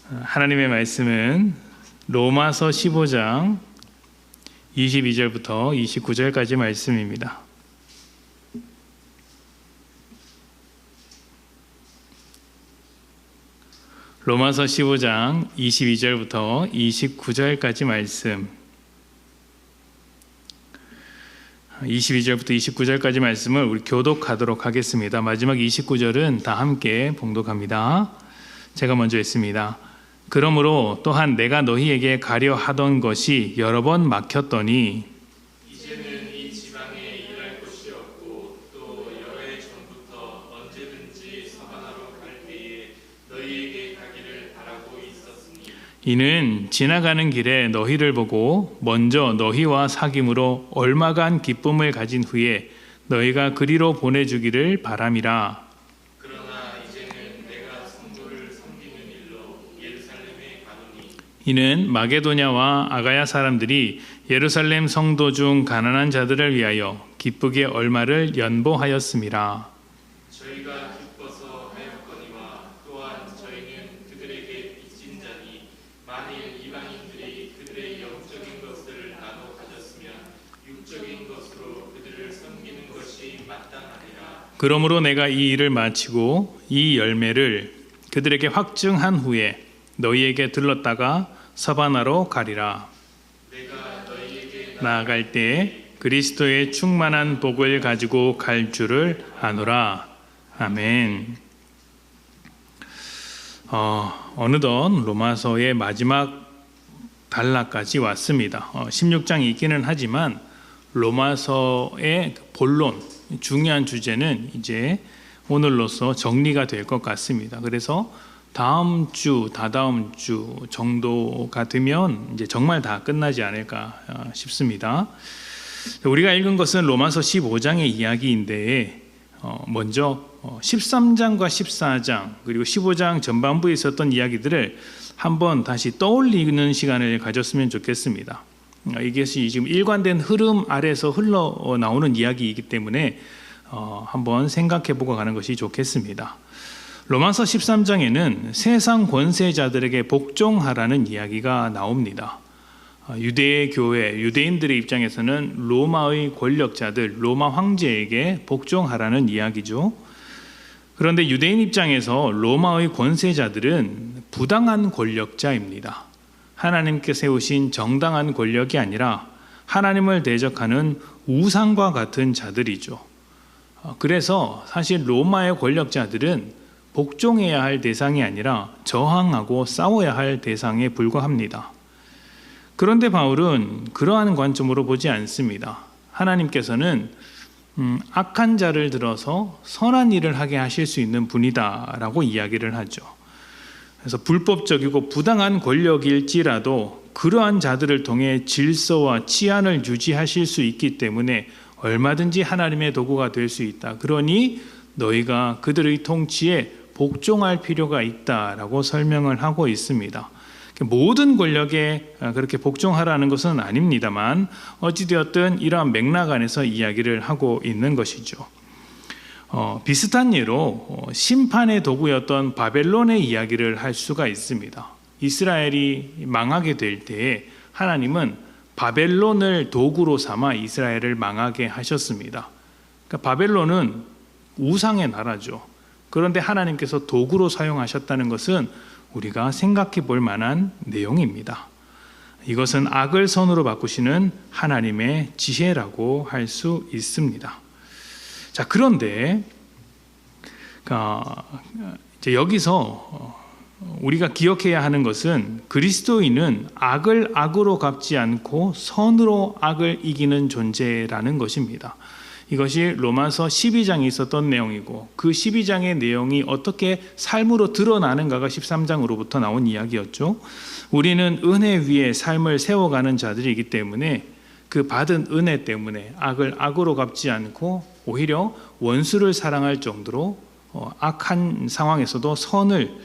하나님의 말씀은 로마서 15장 22절부터 29절까지 말씀입니다. 로마서 15장 22절부터 29절까지 말씀. 22절부터 29절까지 말씀을 우리 교독하도록 하겠습니다. 마지막 29절은 다 함께 봉독합니다. 제가 먼저 했습니다. 그러므로 또한 내가 너희에게 가려 하던 것이 여러 번 막혔더니 이제는 이 지방에 일할 곳이 없고 또 여러 해 전부터 언제든지 서바나로 갈 때에 너희에게 가기를 바라고 있었으니 이는 지나가는 길에 너희를 보고 먼저 너희와 사귐으로 얼마간 기쁨을 가진 후에 너희가 그리로 보내주기를 바람이라. 이는 마게도냐와 아가야 사람들이 예루살렘 성도 중 가난한 자들을 위하여 기쁘게 얼마를 연보하였음이라. 저희가 기뻐서 하였거니와 또한 저희는 그들에게 빚진 자니 만일 이방인들이 그들의 영적인 것을 나눠 가졌으면 육적인 것으로 그들을 섬기는 것이 마땅하니라. 그러므로 내가 이 일을 마치고 이 열매를 그들에게 확증한 후에 너희에게 들렀다가 서바나로 가리라. 내가 너희에게 나아갈 때 그리스도의 충만한 복을 가지고 갈 줄을 아노라. 아멘. 어느덧 로마서의 마지막 단락까지 왔습니다. 16장이 있기는 하지만 로마서의 본론, 중요한 주제는 이제 오늘로써 정리가 될 것 같습니다. 그래서 다음 주, 다다음 주 정도가 되면 이제 정말 다 끝나지 않을까 싶습니다. 우리가 읽은 것은 로마서 15장의 이야기인데 먼저 13장과 14장 그리고 15장 전반부에 있었던 이야기들을 한번 다시 떠올리는 시간을 가졌으면 좋겠습니다. 이것이 지금 일관된 흐름 아래서 흘러나오는 이야기이기 때문에 한번 생각해보고 가는 것이 좋겠습니다. 로마서 13장에는 세상 권세자들에게 복종하라는 이야기가 나옵니다. 유대의 교회, 유대인들의 입장에서는 로마의 권력자들, 로마 황제에게 복종하라는 이야기죠. 그런데 유대인 입장에서 로마의 권세자들은 부당한 권력자입니다. 하나님께 세우신 정당한 권력이 아니라 하나님을 대적하는 우상과 같은 자들이죠. 그래서 사실 로마의 권력자들은 복종해야 할 대상이 아니라 저항하고 싸워야 할 대상에 불과합니다. 그런데 바울은 그러한 관점으로 보지 않습니다. 하나님께서는 악한 자를 들어서 선한 일을 하게 하실 수 있는 분이다라고 이야기를 하죠. 그래서 불법적이고 부당한 권력일지라도 그러한 자들을 통해 질서와 치안을 유지하실 수 있기 때문에 얼마든지 하나님의 도구가 될 수 있다. 그러니 너희가 그들의 통치에 복종할 필요가 있다라고 설명을 하고 있습니다. 모든 권력에 그렇게 복종하라는 것은 아닙니다만 어찌되었든 이러한 맥락 안에서 이야기를 하고 있는 것이죠. 비슷한 예로 심판의 도구였던 바벨론의 이야기를 할 수가 있습니다. 이스라엘이 망하게 될 때에 하나님은 바벨론을 도구로 삼아 이스라엘을 망하게 하셨습니다. 그러니까 바벨론은 우상의 나라죠. 그런데 하나님께서 도구로 사용하셨다는 것은 우리가 생각해 볼 만한 내용입니다. 이것은 악을 선으로 바꾸시는 하나님의 지혜라고 할 수 있습니다. 자, 그런데 이제 여기서 우리가 기억해야 하는 것은 그리스도인은 악을 악으로 갚지 않고 선으로 악을 이기는 존재라는 것입니다. 이것이 로마서 12장에 있었던 내용이고 그 12장의 내용이 어떻게 삶으로 드러나는가가 13장으로부터 나온 이야기였죠. 우리는 은혜 위에 삶을 세워가는 자들이기 때문에 그 받은 은혜 때문에 악을 악으로 갚지 않고 오히려 원수를 사랑할 정도로 악한 상황에서도 선을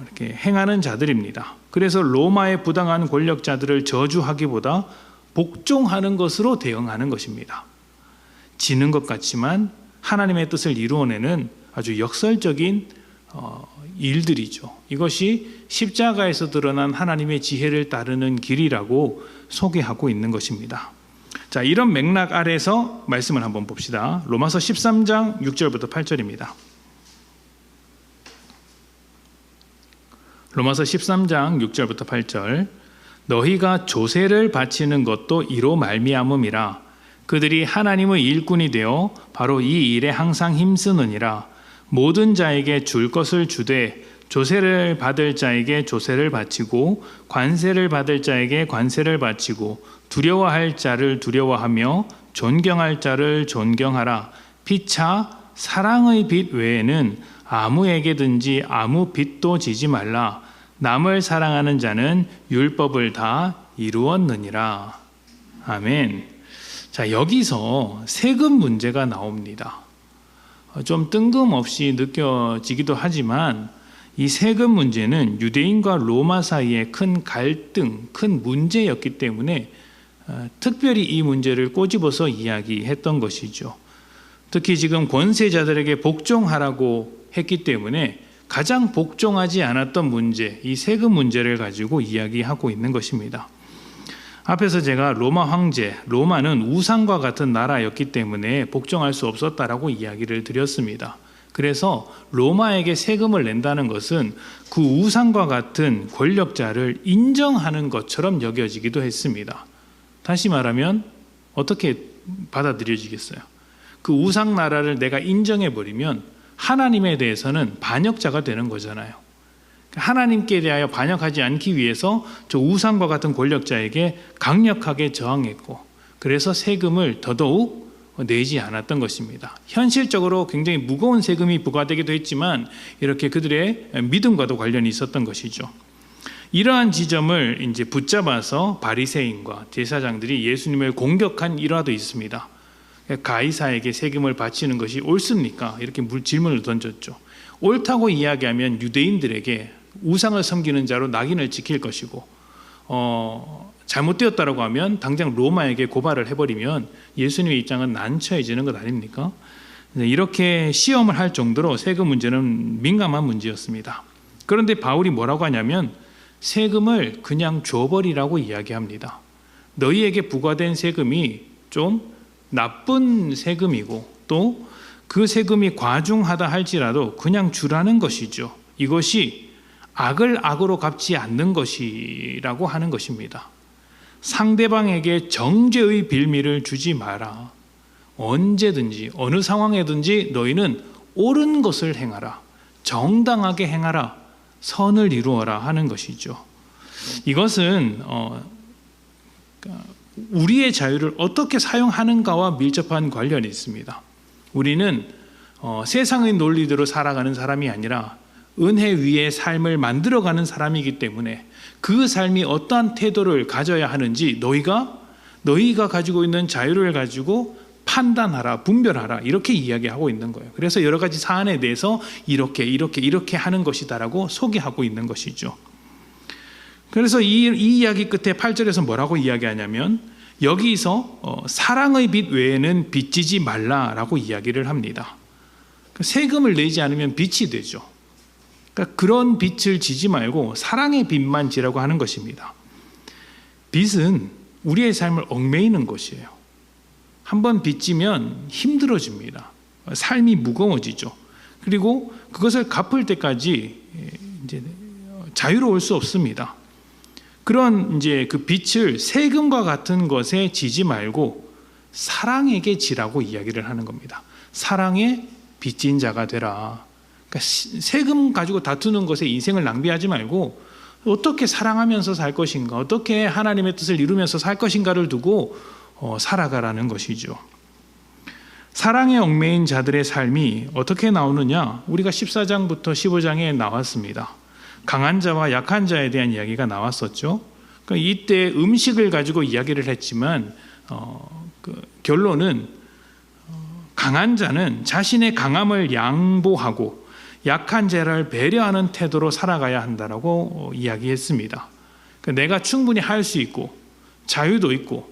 이렇게 행하는 자들입니다. 그래서 로마의 부당한 권력자들을 저주하기보다 복종하는 것으로 대응하는 것입니다. 지는 것 같지만 하나님의 뜻을 이루어내는 아주 역설적인 일들이죠. 이것이 십자가에서 드러난 하나님의 지혜를 따르는 길이라고 소개하고 있는 것입니다. 자, 이런 맥락 아래서 말씀을 한번 봅시다. 로마서 13장 6절부터 8절입니다. 로마서 13장 6절부터 8절. 너희가 조세를 바치는 것도 이로 말미암음이라. 그들이 하나님의 일꾼이 되어 바로 이 일에 항상 힘쓰느니라. 모든 자에게 줄 것을 주되 조세를 받을 자에게 조세를 바치고 관세를 받을 자에게 관세를 바치고 두려워할 자를 두려워하며 존경할 자를 존경하라. 피차 사랑의 빚 외에는 아무에게든지 아무 빚도 지지 말라. 남을 사랑하는 자는 율법을 다 이루었느니라. 아멘. 자, 여기서 세금 문제가 나옵니다. 좀 뜬금없이 느껴지기도 하지만 이 세금 문제는 유대인과 로마 사이의 큰 갈등, 큰 문제였기 때문에 특별히 이 문제를 꼬집어서 이야기했던 것이죠. 특히 지금 권세자들에게 복종하라고 했기 때문에 가장 복종하지 않았던 문제, 이 세금 문제를 가지고 이야기하고 있는 것입니다. 앞에서 제가 로마 황제, 로마는 우상과 같은 나라였기 때문에 복종할 수 없었다라고 이야기를 드렸습니다. 그래서 로마에게 세금을 낸다는 것은 그 우상과 같은 권력자를 인정하는 것처럼 여겨지기도 했습니다. 다시 말하면 어떻게 받아들여지겠어요? 그 우상 나라를 내가 인정해버리면 하나님에 대해서는 반역자가 되는 거잖아요. 하나님께 대하여 반역하지 않기 위해서 저 우상과 같은 권력자에게 강력하게 저항했고, 그래서 세금을 더더욱 내지 않았던 것입니다. 현실적으로 굉장히 무거운 세금이 부과되기도 했지만 이렇게 그들의 믿음과도 관련이 있었던 것이죠. 이러한 지점을 이제 붙잡아서 바리새인과 제사장들이 예수님을 공격한 일화도 있습니다. 가이사에게 세금을 바치는 것이 옳습니까? 이렇게 질문을 던졌죠. 옳다고 이야기하면 유대인들에게 우상을 섬기는 자로 낙인을 찍힐 것이고, 잘못되었다고 하면 당장 로마에게 고발을 해버리면 예수님의 입장은 난처해지는 것 아닙니까? 이렇게 시험을 할 정도로 세금 문제는 민감한 문제였습니다. 그런데 바울이 뭐라고 하냐면 세금을 그냥 줘버리라고 이야기합니다. 너희에게 부과된 세금이 좀 나쁜 세금이고 또 그 세금이 과중하다 할지라도 그냥 주라는 것이죠. 이것이 악을 악으로 갚지 않는 것이라고 하는 것입니다. 상대방에게 정죄의 빌미를 주지 마라. 언제든지 어느 상황에든지 너희는 옳은 것을 행하라. 정당하게 행하라. 선을 이루어라 하는 것이죠. 이것은 우리의 자유를 어떻게 사용하는가와 밀접한 관련이 있습니다. 우리는 세상의 논리대로 살아가는 사람이 아니라 은혜 위에 삶을 만들어가는 사람이기 때문에 그 삶이 어떠한 태도를 가져야 하는지 너희가 가지고 있는 자유를 가지고 판단하라, 분별하라 이렇게 이야기하고 있는 거예요. 그래서 여러 가지 사안에 대해서 이렇게 하는 것이다라고 소개하고 있는 것이죠. 그래서 이 이야기 끝에 8절에서 뭐라고 이야기하냐면 여기서 사랑의 빚 외에는 빚지지 말라라고 이야기를 합니다. 세금을 내지 않으면 빚이 되죠. 그러니까 그런 빚을 지지 말고 사랑의 빚만 지라고 하는 것입니다. 빚은 우리의 삶을 얽매이는 것이에요. 한번 빚지면 힘들어집니다. 삶이 무거워지죠. 그리고 그것을 갚을 때까지 이제 자유로울 수 없습니다. 그런 이제 그 빚을 세금과 같은 것에 지지 말고 사랑에게 지라고 이야기를 하는 겁니다. 사랑의 빚진 자가 되라. 그러니까 세금 가지고 다투는 것에 인생을 낭비하지 말고 어떻게 사랑하면서 살 것인가, 어떻게 하나님의 뜻을 이루면서 살 것인가를 두고 살아가라는 것이죠. 사랑에 얽매인 자들의 삶이 어떻게 나오느냐? 우리가 14장부터 15장에 나왔습니다. 강한 자와 약한 자에 대한 이야기가 나왔었죠. 그러니까 이때 음식을 가지고 이야기를 했지만 결론은 강한 자는 자신의 강함을 양보하고 약한 자를 배려하는 태도로 살아가야 한다라고 이야기했습니다. 그러니까 내가 충분히 할 수 있고 자유도 있고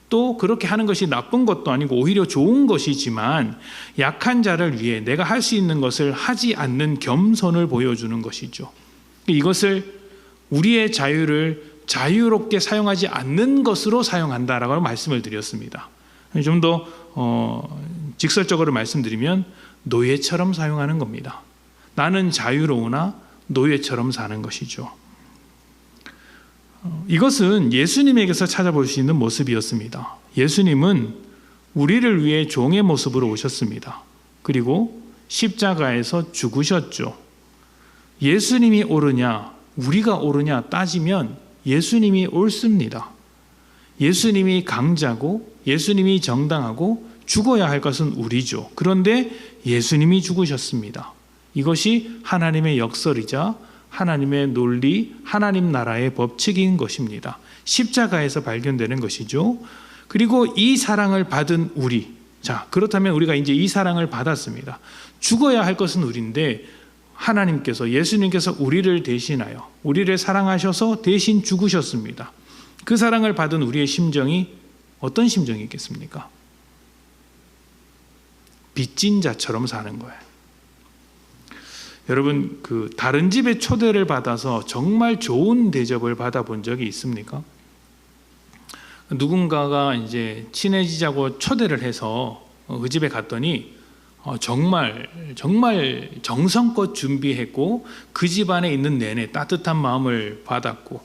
또 그렇게 하는 것이 나쁜 것도 아니고 오히려 좋은 것이지만 약한 자를 위해 내가 할 수 있는 것을 하지 않는 겸손을 보여주는 것이죠. 이것을 우리의 자유를 자유롭게 사용하지 않는 것으로 사용한다라고 말씀을 드렸습니다. 좀 더 직설적으로 말씀드리면 노예처럼 사용하는 겁니다. 나는 자유로우나 노예처럼 사는 것이죠. 이것은 예수님에게서 찾아볼 수 있는 모습이었습니다. 예수님은 우리를 위해 종의 모습으로 오셨습니다. 그리고 십자가에서 죽으셨죠. 예수님이 옳으냐 우리가 옳으냐 따지면 예수님이 옳습니다. 예수님이 강자고 예수님이 정당하고 죽어야 할 것은 우리죠. 그런데 예수님이 죽으셨습니다. 이것이 하나님의 역설이자 하나님의 논리, 하나님 나라의 법칙인 것입니다. 십자가에서 발견되는 것이죠. 그리고 이 사랑을 받은 우리, 자 그렇다면 우리가 이제 이 사랑을 받았습니다. 죽어야 할 것은 우리인데 하나님께서, 예수님께서 우리를 대신하여 우리를 사랑하셔서 대신 죽으셨습니다. 그 사랑을 받은 우리의 심정이 어떤 심정이 있겠습니까? 빚진 자처럼 사는 거예요. 여러분, 다른 집에 초대를 받아서 정말 좋은 대접을 받아본 적이 있습니까? 누군가가 이제 친해지자고 초대를 해서 그 집에 갔더니 정말 정성껏 준비했고 그 집 안에 있는 내내 따뜻한 마음을 받았고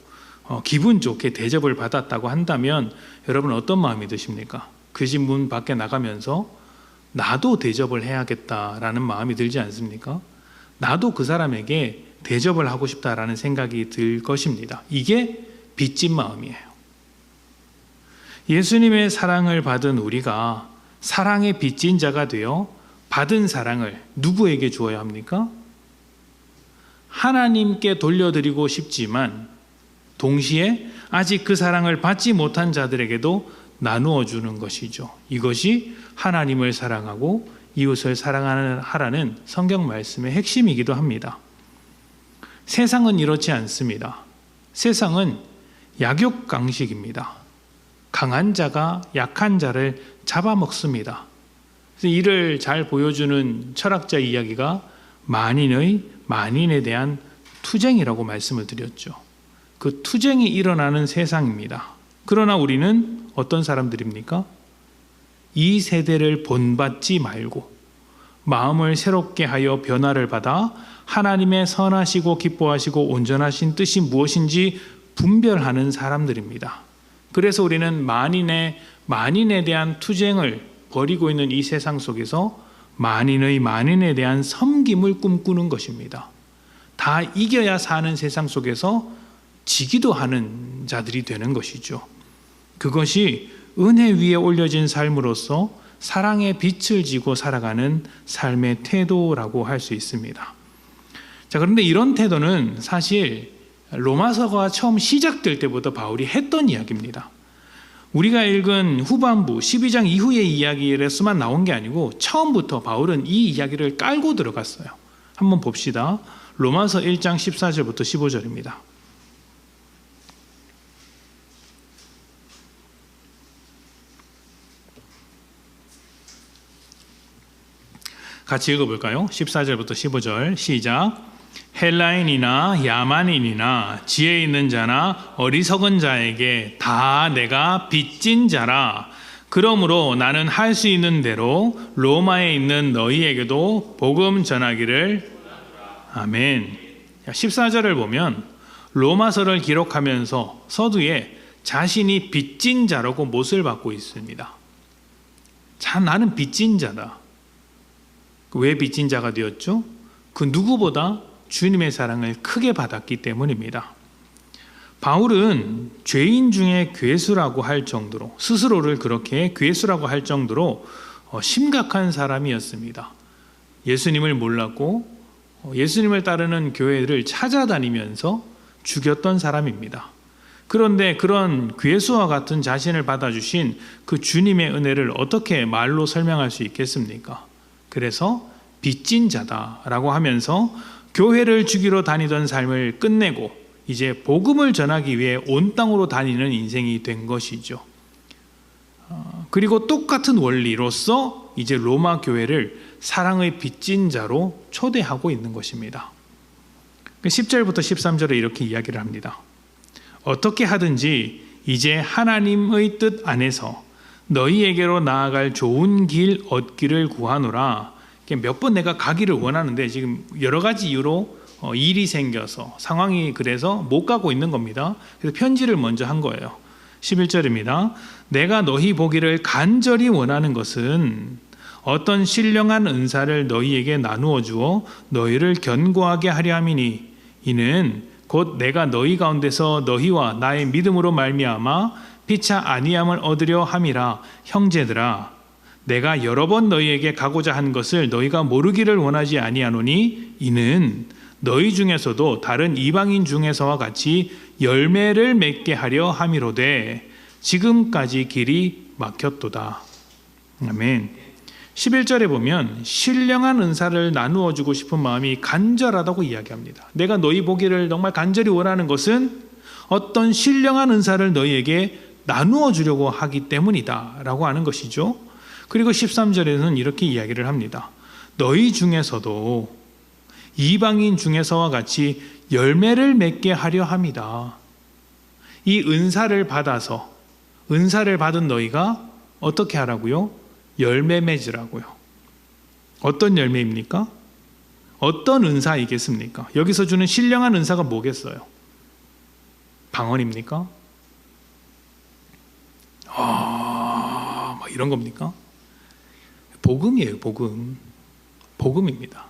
기분 좋게 대접을 받았다고 한다면 여러분 어떤 마음이 드십니까? 그 집 문 밖에 나가면서 나도 대접을 해야겠다라는 마음이 들지 않습니까? 나도 그 사람에게 대접을 하고 싶다라는 생각이 들 것입니다. 이게 빚진 마음이에요. 예수님의 사랑을 받은 우리가 사랑의 빚진 자가 되어 받은 사랑을 누구에게 주어야 합니까? 하나님께 돌려드리고 싶지만 동시에 아직 그 사랑을 받지 못한 자들에게도 나누어 주는 것이죠. 이것이 하나님을 사랑하고 이웃을 사랑하라는 성경 말씀의 핵심이기도 합니다. 세상은 이렇지 않습니다. 세상은 약육강식입니다. 강한 자가 약한 자를 잡아먹습니다. 이를 잘 보여주는 철학자 이야기가 만인에 대한 투쟁이라고 말씀을 드렸죠. 그 투쟁이 일어나는 세상입니다. 그러나 우리는 어떤 사람들입니까? 이 세대를 본받지 말고 마음을 새롭게 하여 변화를 받아 하나님의 선하시고 기뻐하시고 온전하신 뜻이 무엇인지 분별하는 사람들입니다. 그래서 우리는 만인에 대한 투쟁을 벌이고 있는 이 세상 속에서 만인에 대한 섬김을 꿈꾸는 것입니다. 다 이겨야 사는 세상 속에서 지기도 하는 자들이 되는 것이죠. 그것이 은혜 위에 올려진 삶으로서 사랑의 빛을 지고 살아가는 삶의 태도라고 할 수 있습니다. 자, 그런데 이런 태도는 사실 로마서가 처음 시작될 때부터 바울이 했던 이야기입니다. 우리가 읽은 후반부 12장 이후의 이야기에서만 나온 게 아니고 처음부터 바울은 이 이야기를 깔고 들어갔어요. 한번 봅시다. 로마서 1장 14절부터 15절입니다. 같이 읽어볼까요? 14절부터 15절 시작. 헬라인이나 야만인이나 지혜 있는 자나 어리석은 자에게 다 내가 빚진 자라. 그러므로 나는 할 수 있는 대로 로마에 있는 너희에게도 복음 전하기를. 아멘. 14절을 보면 로마서를 기록하면서 서두에 자신이 빚진 자라고 못을 받고 있습니다. 자, 나는 빚진 자다. 왜 빚진 자가 되었죠? 그 누구보다 주님의 사랑을 크게 받았기 때문입니다. 바울은 죄인 중에 괴수라고 할 정도로, 스스로를 그렇게 괴수라고 할 정도로 심각한 사람이었습니다. 예수님을 몰랐고 예수님을 따르는 교회를 찾아다니면서 죽였던 사람입니다. 그런데 그런 괴수와 같은 자신을 받아주신 그 주님의 은혜를 어떻게 말로 설명할 수 있겠습니까? 그래서 빚진 자다라고 하면서 교회를 죽이러 다니던 삶을 끝내고 이제 복음을 전하기 위해 온 땅으로 다니는 인생이 된 것이죠. 그리고 똑같은 원리로서 이제 로마 교회를 사랑의 빚진 자로 초대하고 있는 것입니다. 10절부터 13절에 이렇게 이야기를 합니다. 어떻게 하든지 이제 하나님의 뜻 안에서 너희에게로 나아갈 좋은 길 얻기를 구하노라. 몇 번 내가 가기를 원하는데 지금 여러 가지 이유로 일이 생겨서 상황이 그래서 못 가고 있는 겁니다. 그래서 편지를 먼저 한 거예요. 11절입니다. 내가 너희 보기를 간절히 원하는 것은 어떤 신령한 은사를 너희에게 나누어 주어 너희를 견고하게 하려 함이니 이는 곧 내가 너희 가운데서 너희와 나의 믿음으로 말미암아 피차 아니함을 얻으려 함이라. 형제들아, 내가 여러 번 너희에게 가고자 한 것을 너희가 모르기를 원하지 아니하노니 이는 너희 중에서도 다른 이방인 중에서와 같이 열매를 맺게 하려 함이로되 지금까지 길이 막혔도다. 아멘. 11절에 보면 신령한 은사를 나누어 주고 싶은 마음이 간절하다고 이야기합니다. 내가 너희 보기를 정말 간절히 원하는 것은 어떤 신령한 은사를 너희에게 나누어 주려고 하기 때문이다 라고 하는 것이죠. 그리고 13절에는 이렇게 이야기를 합니다. 너희 중에서도 이방인 중에서와 같이 열매를 맺게 하려 합니다. 이 은사를 받아서 은사를 받은 너희가 어떻게 하라고요? 열매 맺으라고요. 어떤 열매입니까? 어떤 은사이겠습니까? 여기서 주는 신령한 은사가 뭐겠어요? 방언입니까? 뭐 이런 겁니까? 복음이에요, 복음. 복음입니다.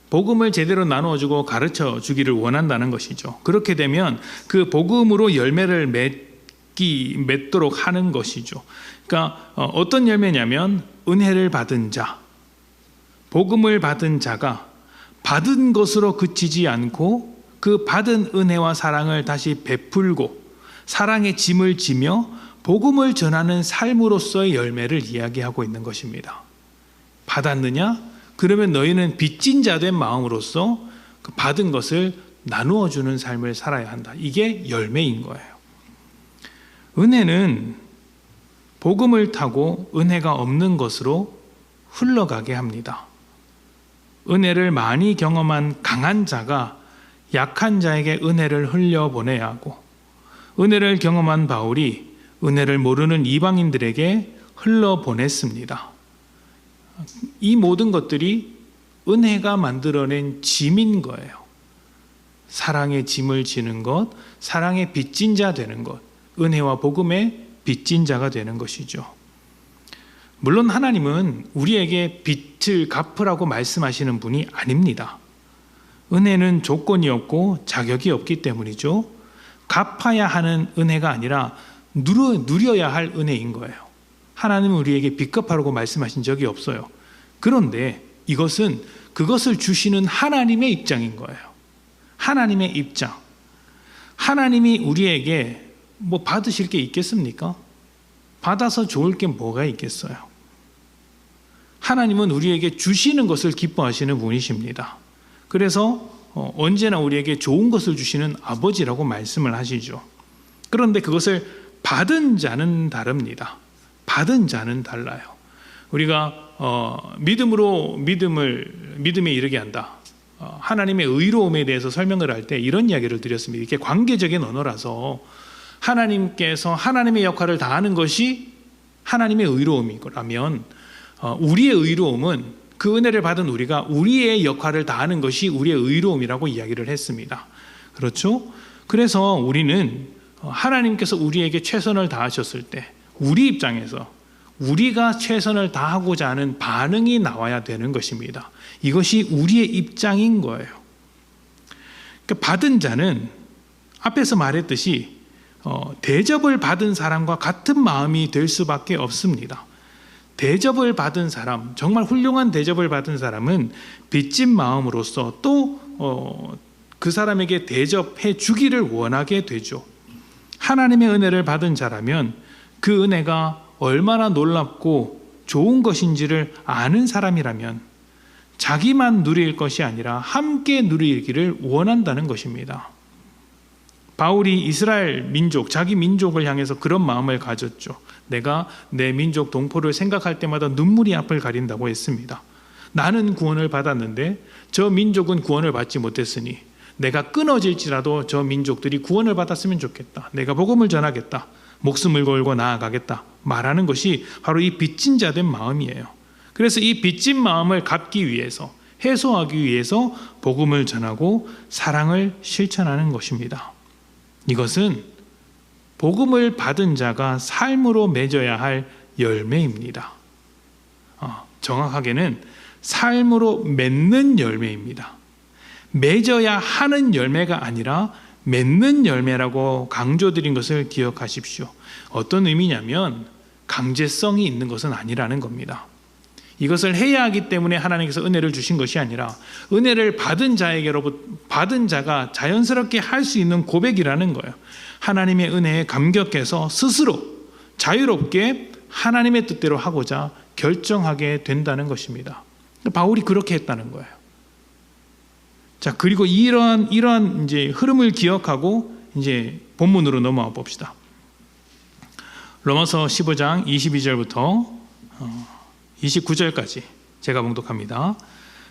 복음을 제대로 나누어주고 가르쳐 주기를 원한다는 것이죠. 그렇게 되면 그 복음으로 열매를 맺도록 하는 것이죠. 그러니까 어떤 열매냐면 은혜를 받은 자, 복음을 받은 자가 받은 것으로 그치지 않고 그 받은 은혜와 사랑을 다시 베풀고 사랑의 짐을 지며 복음을 전하는 삶으로서의 열매를 이야기하고 있는 것입니다. 받았느냐? 그러면 너희는 빚진 자 된 마음으로서 그 받은 것을 나누어 주는 삶을 살아야 한다. 이게 열매인 거예요. 은혜는 복음을 타고 은혜가 없는 것으로 흘러가게 합니다. 은혜를 많이 경험한 강한 자가 약한 자에게 은혜를 흘려보내야 하고 은혜를 경험한 바울이 은혜를 모르는 이방인들에게 흘러보냈습니다. 이 모든 것들이 은혜가 만들어낸 짐인 거예요. 사랑의 짐을 지는 것, 사랑의 빚진 자 되는 것, 은혜와 복음의 빚진 자가 되는 것이죠. 물론 하나님은 우리에게 빚을 갚으라고 말씀하시는 분이 아닙니다. 은혜는 조건이 없고 자격이 없기 때문이죠. 갚아야 하는 은혜가 아니라 누려야 할 은혜인 거예요. 하나님은 우리에게 빚 갚으라고 말씀하신 적이 없어요. 그런데 이것은 그것을 주시는 하나님의 입장인 거예요. 하나님의 입장. 하나님이 우리에게 뭐 받으실 게 있겠습니까? 받아서 좋을 게 뭐가 있겠어요? 하나님은 우리에게 주시는 것을 기뻐하시는 분이십니다. 그래서 언제나 우리에게 좋은 것을 주시는 아버지라고 말씀을 하시죠. 그런데 그것을 받은 자는 다릅니다. 받은 자는 달라요. 우리가 믿음에 이르게 한다. 하나님의 의로움에 대해서 설명을 할 때 이런 이야기를 드렸습니다. 이게 관계적인 언어라서 하나님께서 하나님의 역할을 다하는 것이 하나님의 의로움이라면 우리의 의로움은 그 은혜를 받은 우리가 우리의 역할을 다하는 것이 우리의 의로움이라고 이야기를 했습니다. 그렇죠? 그래서 우리는 하나님께서 우리에게 최선을 다하셨을 때 우리 입장에서 우리가 최선을 다하고자 하는 반응이 나와야 되는 것입니다. 이것이 우리의 입장인 거예요. 그러니까 받은 자는 앞에서 말했듯이 대접을 받은 사람과 같은 마음이 될 수밖에 없습니다. 대접을 받은 사람, 정말 훌륭한 대접을 받은 사람은 빚진 마음으로서 또 그 사람에게 대접해 주기를 원하게 되죠. 하나님의 은혜를 받은 자라면 그 은혜가 얼마나 놀랍고 좋은 것인지를 아는 사람이라면 자기만 누릴 것이 아니라 함께 누리기를 원한다는 것입니다. 바울이 이스라엘 민족, 자기 민족을 향해서 그런 마음을 가졌죠. 내가 내 민족 동포를 생각할 때마다 눈물이 앞을 가린다고 했습니다. 나는 구원을 받았는데 저 민족은 구원을 받지 못했으니 내가 끊어질지라도 저 민족들이 구원을 받았으면 좋겠다. 내가 복음을 전하겠다. 목숨을 걸고 나아가겠다. 말하는 것이 바로 이 빚진 자 된 마음이에요. 그래서 이 빚진 마음을 갚기 위해서, 해소하기 위해서 복음을 전하고 사랑을 실천하는 것입니다. 이것은 복음을 받은 자가 삶으로 맺어야 할 열매입니다. 정확하게는 삶으로 맺는 열매입니다. 맺어야 하는 열매가 아니라 맺는 열매라고 강조드린 것을 기억하십시오. 어떤 의미냐면 강제성이 있는 것은 아니라는 겁니다. 이것을 해야 하기 때문에 하나님께서 은혜를 주신 것이 아니라 은혜를 받은 자가 자연스럽게 할 수 있는 고백이라는 거예요. 하나님의 은혜에 감격해서 스스로 자유롭게 하나님의 뜻대로 하고자 결정하게 된다는 것입니다. 바울이 그렇게 했다는 거예요. 자, 그리고 이러한 이제 흐름을 기억하고 이제 본문으로 넘어와 봅시다. 로마서 15장 22절부터 29절까지 제가 봉독합니다.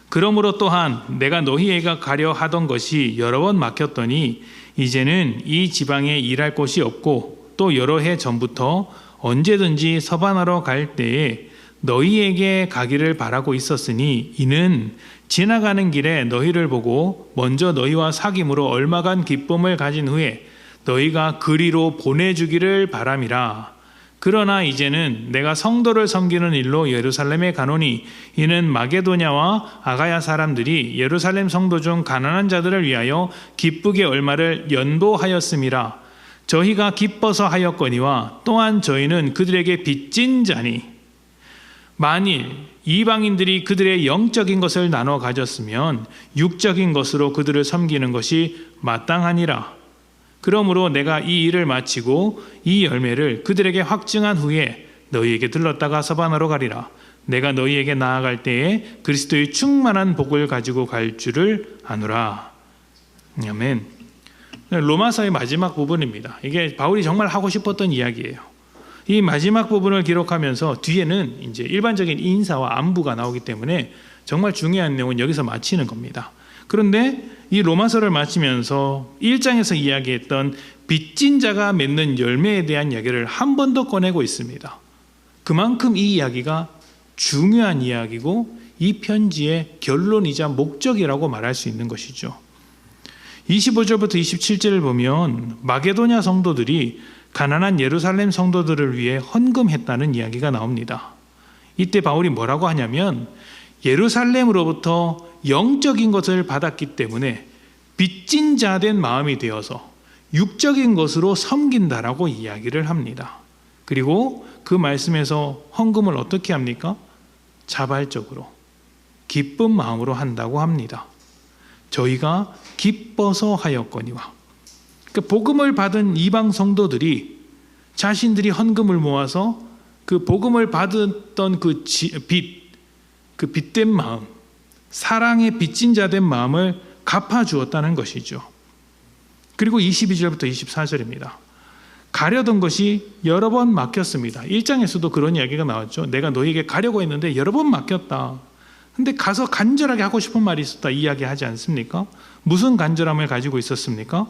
그러므로 또한 내가 너희에게 가려 하던 것이 여러 번 막혔더니 이제는 이 지방에 일할 곳이 없고 또 여러 해 전부터 언제든지 서반하러 갈 때에 너희에게 가기를 바라고 있었으니 이는 지나가는 길에 너희를 보고 먼저 너희와 사귐으로 얼마간 기쁨을 가진 후에 너희가 그리로 보내주기를 바람이라. 그러나 이제는 내가 성도를 섬기는 일로 예루살렘에 가노니 이는 마게도냐와 아가야 사람들이 예루살렘 성도 중 가난한 자들을 위하여 기쁘게 얼마를 연보하였음이라. 저희가 기뻐서 하였거니와 또한 저희는 그들에게 빚진 자니 만일 이방인들이 그들의 영적인 것을 나눠 가졌으면 육적인 것으로 그들을 섬기는 것이 마땅하니라. 그러므로 내가 이 일을 마치고 이 열매를 그들에게 확증한 후에 너희에게 들렀다가 서반하러 가리라. 내가 너희에게 나아갈 때에 그리스도의 충만한 복을 가지고 갈 줄을 아노라. 아멘. 로마서의 마지막 부분입니다. 이게 바울이 정말 하고 싶었던 이야기예요. 이 마지막 부분을 기록하면서 뒤에는 이제 일반적인 인사와 안부가 나오기 때문에 정말 중요한 내용은 여기서 마치는 겁니다. 그런데 이 로마서를 마치면서 1장에서 이야기했던 빚진 자가 맺는 열매에 대한 이야기를 한 번 더 꺼내고 있습니다. 그만큼 이 이야기가 중요한 이야기고 이 편지의 결론이자 목적이라고 말할 수 있는 것이죠. 25절부터 27절을 보면 마게도냐 성도들이 가난한 예루살렘 성도들을 위해 헌금했다는 이야기가 나옵니다. 이때 바울이 뭐라고 하냐면 예루살렘으로부터 영적인 것을 받았기 때문에 빚진 자 된 마음이 되어서 육적인 것으로 섬긴다라고 이야기를 합니다. 그리고 그 말씀에서 헌금을 어떻게 합니까? 자발적으로 기쁜 마음으로 한다고 합니다. 저희가 기뻐서 하였거니와. 그러니까 복음을 받은 이방 성도들이 자신들이 헌금을 모아서 그 복음을 받았던 그 빚된 마음, 사랑의 빚진 자 된 마음을 갚아주었다는 것이죠. 그리고 22절부터 24절입니다. 가려던 것이 여러 번 막혔습니다. 1장에서도 그런 이야기가 나왔죠. 내가 너희에게 가려고 했는데 여러 번 막혔다. 근데 가서 간절하게 하고 싶은 말이 있었다 이야기하지 않습니까? 무슨 간절함을 가지고 있었습니까?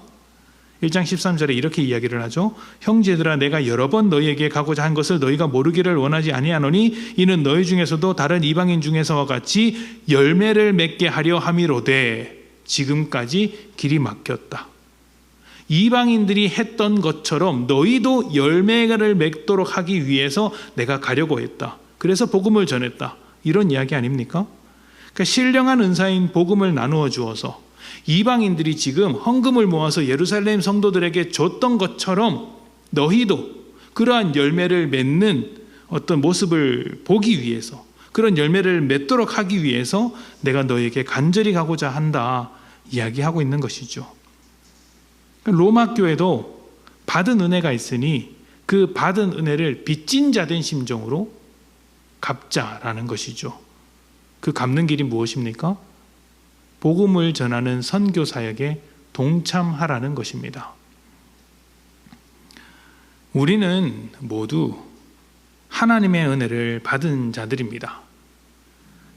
1장 13절에 이렇게 이야기를 하죠. 형제들아 내가 여러 번 너희에게 가고자 한 것을 너희가 모르기를 원하지 아니하노니 이는 너희 중에서도 다른 이방인 중에서와 같이 열매를 맺게 하려 함이로되 지금까지 길이 막혔다. 이방인들이 했던 것처럼 너희도 열매를 맺도록 하기 위해서 내가 가려고 했다. 그래서 복음을 전했다. 이런 이야기 아닙니까? 그러니까 신령한 은사인 복음을 나누어 주어서 이방인들이 지금 헌금을 모아서 예루살렘 성도들에게 줬던 것처럼 너희도 그러한 열매를 맺는 어떤 모습을 보기 위해서 그런 열매를 맺도록 하기 위해서 내가 너에게 간절히 가고자 한다 이야기하고 있는 것이죠. 로마 교회도 받은 은혜가 있으니 그 받은 은혜를 빚진 자 된 심정으로 갚자라는 것이죠. 그 갚는 길이 무엇입니까? 복음을 전하는 선교 사역에 동참하라는 것입니다. 우리는 모두 하나님의 은혜를 받은 자들입니다.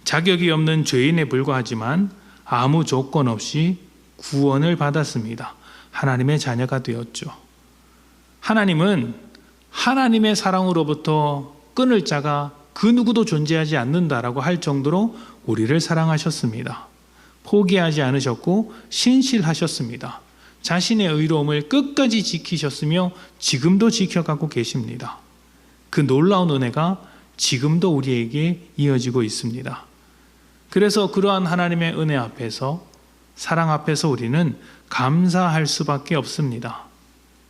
자격이 없는 죄인에 불과하지만 아무 조건 없이 구원을 받았습니다. 하나님의 자녀가 되었죠. 하나님은 하나님의 사랑으로부터 끊을 자가 그 누구도 존재하지 않는다라고 할 정도로 우리를 사랑하셨습니다. 포기하지 않으셨고 신실하셨습니다. 자신의 의로움을 끝까지 지키셨으며 지금도 지켜가고 계십니다. 그 놀라운 은혜가 지금도 우리에게 이어지고 있습니다. 그래서 그러한 하나님의 은혜 앞에서, 사랑 앞에서 우리는 감사할 수밖에 없습니다.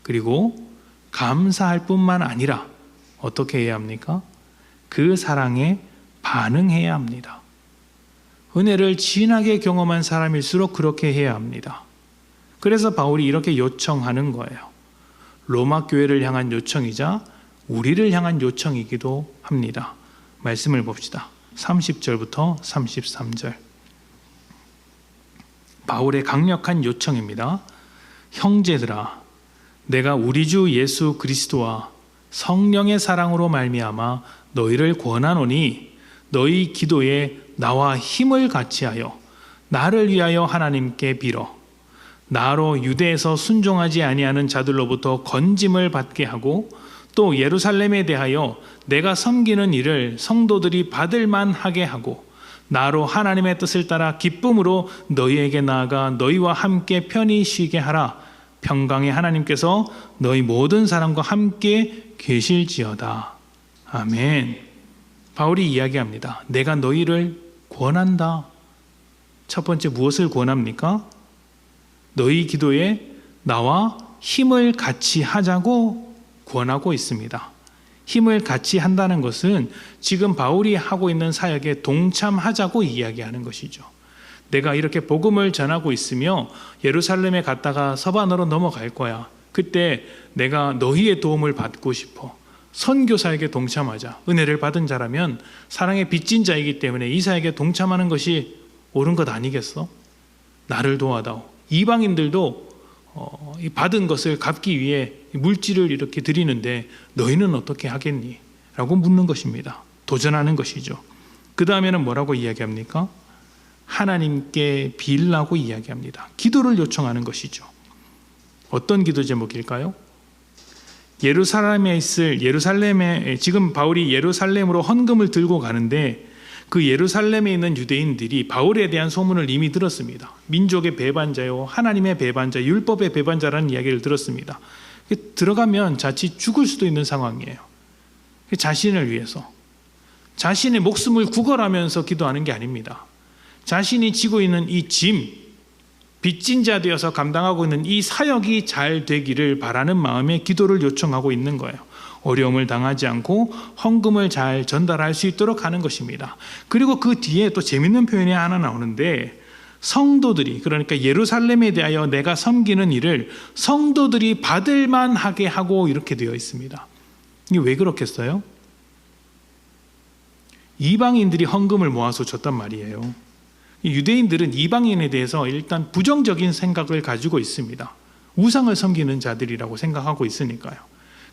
그리고 감사할 뿐만 아니라 어떻게 해야 합니까? 그 사랑에 반응해야 합니다. 은혜를 진하게 경험한 사람일수록 그렇게 해야 합니다. 그래서 바울이 이렇게 요청하는 거예요. 로마 교회를 향한 요청이자 우리를 향한 요청이기도 합니다. 말씀을 봅시다. 30절부터 33절. 바울의 강력한 요청입니다. 형제들아, 내가 우리 주 예수 그리스도와 성령의 사랑으로 말미암아 너희를 권하노니 너희 기도에 나와 힘을 같이하여 나를 위하여 하나님께 빌어 나로 유대에서 순종하지 아니하는 자들로부터 건짐을 받게 하고 또 예루살렘에 대하여 내가 섬기는 일을 성도들이 받을 만하게 하고 나로 하나님의 뜻을 따라 기쁨으로 너희에게 나아가 너희와 함께 편히 쉬게 하라. 평강의 하나님께서 너희 모든 사람과 함께 계실지어다. 아멘. 바울이 이야기합니다. 내가 너희를 권한다. 첫 번째 무엇을 권합니까? 너희 기도에 나와 힘을 같이 하자고 권하고 있습니다. 힘을 같이 한다는 것은 지금 바울이 하고 있는 사역에 동참하자고 이야기하는 것이죠. 내가 이렇게 복음을 전하고 있으며 예루살렘에 갔다가 서반으로 넘어갈 거야. 그때 내가 너희의 도움을 받고 싶어. 선교사에게 동참하자. 은혜를 받은 자라면 사랑의 빚진 자이기 때문에 이 사역에 동참하는 것이 옳은 것 아니겠어? 나를 도와다오. 이방인들도 받은 것을 갚기 위해 물질을 이렇게 드리는데 너희는 어떻게 하겠니? 라고 묻는 것입니다. 도전하는 것이죠. 그 다음에는 뭐라고 이야기합니까? 하나님께 빌라고 이야기합니다. 기도를 요청하는 것이죠. 어떤 기도 제목일까요? 예루살렘에 지금 바울이 예루살렘으로 헌금을 들고 가는데 그 예루살렘에 있는 유대인들이 바울에 대한 소문을 이미 들었습니다. 민족의 배반자요, 하나님의 배반자, 율법의 배반자라는 이야기를 들었습니다. 들어가면 자칫 죽을 수도 있는 상황이에요. 자신을 위해서, 자신의 목숨을 구걸하면서 기도하는 게 아닙니다. 자신이 지고 있는 이 짐, 빚진 자 되어서 감당하고 있는 이 사역이 잘 되기를 바라는 마음에 기도를 요청하고 있는 거예요. 어려움을 당하지 않고 헌금을 잘 전달할 수 있도록 하는 것입니다. 그리고 그 뒤에 또 재밌는 표현이 하나 나오는데 성도들이, 그러니까 예루살렘에 대하여 내가 섬기는 일을 성도들이 받을 만하게 하고 이렇게 되어 있습니다. 이게 왜 그렇겠어요? 이방인들이 헌금을 모아서 줬단 말이에요. 유대인들은 이방인에 대해서 일단 부정적인 생각을 가지고 있습니다. 우상을 섬기는 자들이라고 생각하고 있으니까요.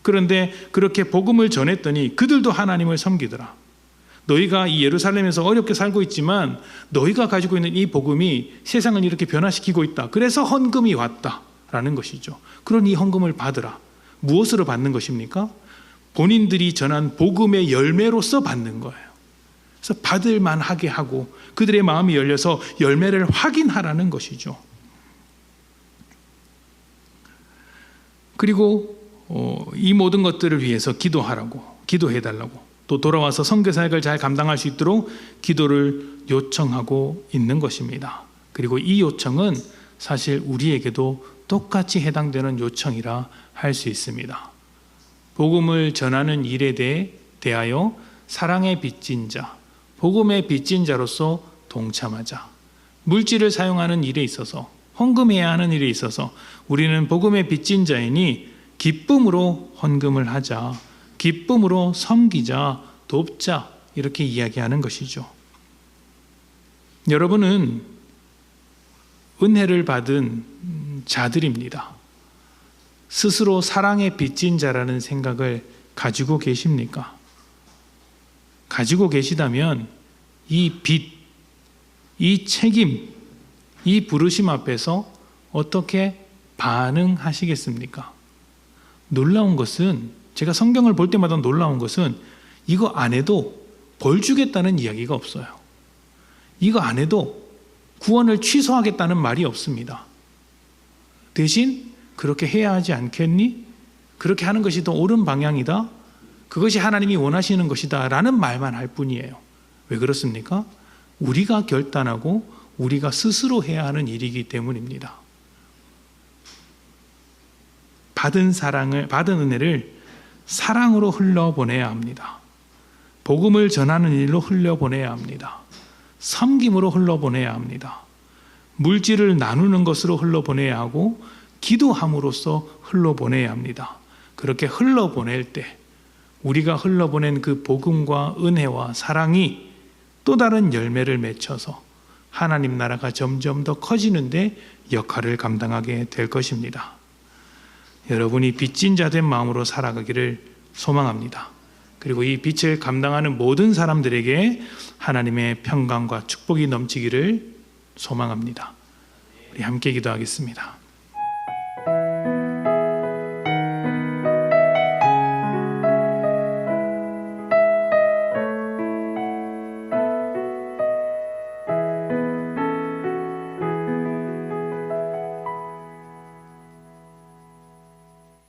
그런데 그렇게 복음을 전했더니 그들도 하나님을 섬기더라. 너희가 이 예루살렘에서 어렵게 살고 있지만 너희가 가지고 있는 이 복음이 세상을 이렇게 변화시키고 있다. 그래서 헌금이 왔다라는 것이죠. 그런 이 헌금을 받으라. 무엇으로 받는 것입니까? 본인들이 전한 복음의 열매로서 받는 거예요. 그래서 받을 만하게 하고 그들의 마음이 열려서 열매를 확인하라는 것이죠. 그리고 이 모든 것들을 위해서 기도해달라고, 또 돌아와서 선교사역을 잘 감당할 수 있도록 기도를 요청하고 있는 것입니다. 그리고 이 요청은 사실 우리에게도 똑같이 해당되는 요청이라 할 수 있습니다. 복음을 전하는 일에 대하여 사랑의 빚진 자, 복음의 빚진 자로서 동참하자. 물질을 사용하는 일에 있어서, 헌금해야 하는 일에 있어서 우리는 복음의 빚진 자이니 기쁨으로 헌금을 하자, 기쁨으로 섬기자, 돕자, 이렇게 이야기하는 것이죠. 여러분은 은혜를 받은 자들입니다. 스스로 사랑의 빚진 자라는 생각을 가지고 계십니까? 가지고 계시다면 이 빚, 이 책임, 이 부르심 앞에서 어떻게 반응하시겠습니까? 놀라운 것은, 제가 성경을 볼 때마다 놀라운 것은 이거 안 해도 벌 주겠다는 이야기가 없어요. 이거 안 해도 구원을 취소하겠다는 말이 없습니다. 대신 그렇게 해야 하지 않겠니? 그렇게 하는 것이 더 옳은 방향이다. 그것이 하나님이 원하시는 것이다 라는 말만 할 뿐이에요. 왜 그렇습니까? 우리가 결단하고 우리가 스스로 해야 하는 일이기 때문입니다. 받은 은혜를 사랑으로 흘려보내야 합니다. 복음을 전하는 일로 흘려보내야 합니다. 섬김으로 흘려보내야 합니다. 물질을 나누는 것으로 흘려보내야 하고 기도함으로써 흘려보내야 합니다. 그렇게 흘려보낼 때 우리가 흘려보낸 그 복음과 은혜와 사랑이 또 다른 열매를 맺혀서 하나님 나라가 점점 더 커지는데 역할을 감당하게 될 것입니다. 여러분이 빚진 자 된 마음으로 살아가기를 소망합니다. 그리고 이 빚을 감당하는 모든 사람들에게 하나님의 평강과 축복이 넘치기를 소망합니다. 우리 함께 기도하겠습니다.